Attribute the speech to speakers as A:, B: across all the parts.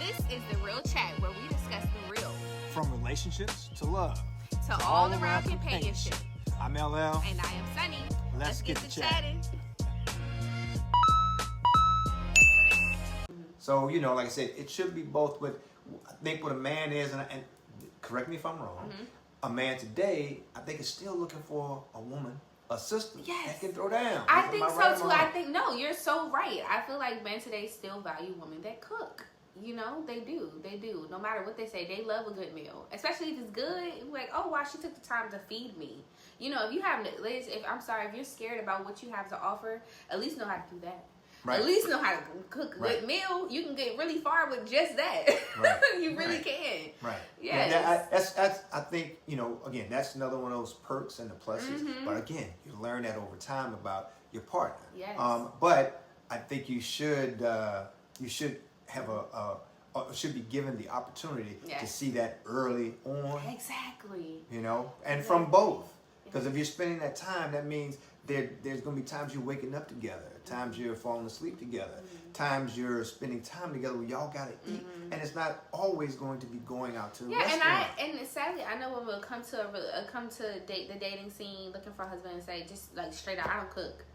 A: This is The Real Chat, where we discuss the real.
B: From relationships to love.
A: To all around companionship.
B: I'm LL.
A: And I am Sunny.
B: Let's get to chatting. So, you know, like I said, it should be both. But I think what a man is, and correct me if I'm wrong, a man today, I think, is still looking for a woman, a sister that can throw down.
A: I think so too. I think, no, you're so right. I feel like men today still value women that cook. You know, they do. No matter what they say, they love a good meal. Especially if it's good. Like, oh, wow, she took the time to feed me. You know, if you have, if you're scared about what you have to offer, at least know how to do that. Right. At least know how to cook a good meal. You can get really far with just that. Right. You really can. Right. Yes.
B: Yeah, that's, I think, you know, again, that's another one of those perks and the pluses. But again, you learn that over time about your partner.
A: Yes.
B: But I think you should have should be given the opportunity to see that early on.
A: Exactly.
B: You know, and from both. Because if you're spending that time, that means there's going to be times you're waking up together, times you're falling asleep together, times you're spending time together where y'all got to eat, and it's not always going to be going out to the restaurant.
A: And sadly, I know when we'll come to the dating scene, looking for a husband, and say just like straight out, I don't cook.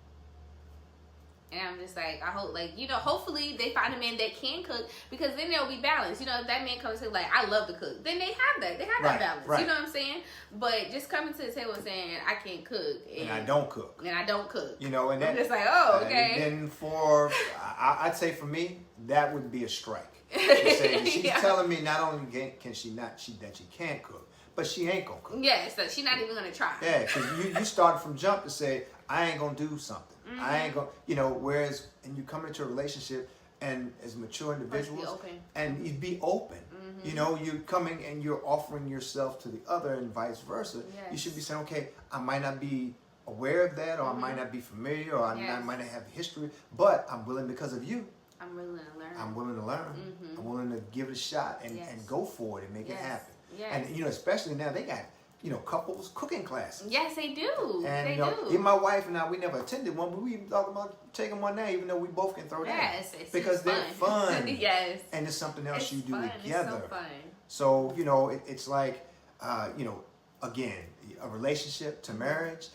A: And I'm just like, I hope, like, you know, hopefully they find a man that can cook, because then they'll be balanced. You know, if that man comes and says, like, I love to cook, then they have that. They have that balance. Right. You know what I'm saying? But just coming to the table and saying, I can't cook. And I don't cook.
B: You know, and
A: I'm just like, oh, okay.
B: And then I'd say for me, that would be a strike. Say, she's telling me not only can she that she can't cook, but she ain't gonna cook.
A: Yeah, so she's not even gonna try.
B: Yeah, because you started from jump to say, I ain't gonna do something. I ain't gonna, you know, whereas, and you come into a relationship and as mature individuals, and you be open. You know, you're coming and you're offering yourself to the other and vice versa. Yes. You should be saying, okay, I might not be aware of that, or I might not be familiar, or I might not have history, but I'm willing because of you.
A: I'm willing to learn.
B: I'm willing to give it a shot and go for it and make it happen. Yes. And, you know, especially now they got, you know, couples cooking classes.
A: Yes, they do.
B: And
A: they
B: do. Even my wife and I, we never attended one, but we talking about taking one now, even though we both can throw down.
A: Yes,
B: because they're fun.
A: Yes.
B: And it's something else you do together.
A: It's so fun.
B: So, you know, it's like, you know, again, a relationship to marriage.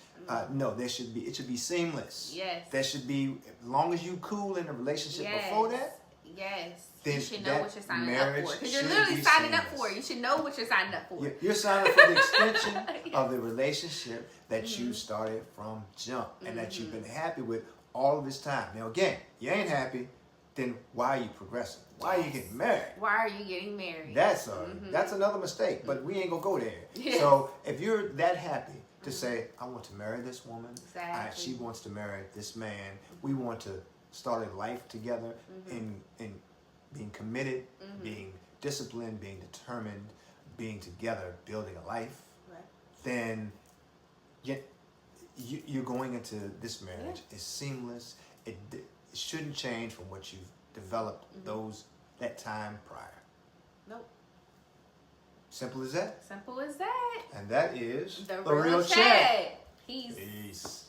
B: No, it should be seamless. Yes. There should be, as long as you cool in a relationship before that.
A: Yes. You should know what you're signing up for. Because you're
B: literally
A: signing up for it. You should know what you're signing up for.
B: You're signing up for the extension of the relationship that you started from jump and that you've been happy with all of this time. Now, again, you ain't happy, then why are you progressing? Why are you getting married?
A: Why are you getting married?
B: That's another mistake, but we ain't going to go there. Yes. So if you're that happy to say, I want to marry this woman, she wants to marry this man, we want to start a life together in being committed, being disciplined, being determined, being together, building a life, then you're going into this marriage. It's seamless. It shouldn't change from what you've developed that time prior.
A: Nope.
B: Simple as that.
A: Simple as that.
B: And that is
A: The Real Chat.
B: Peace.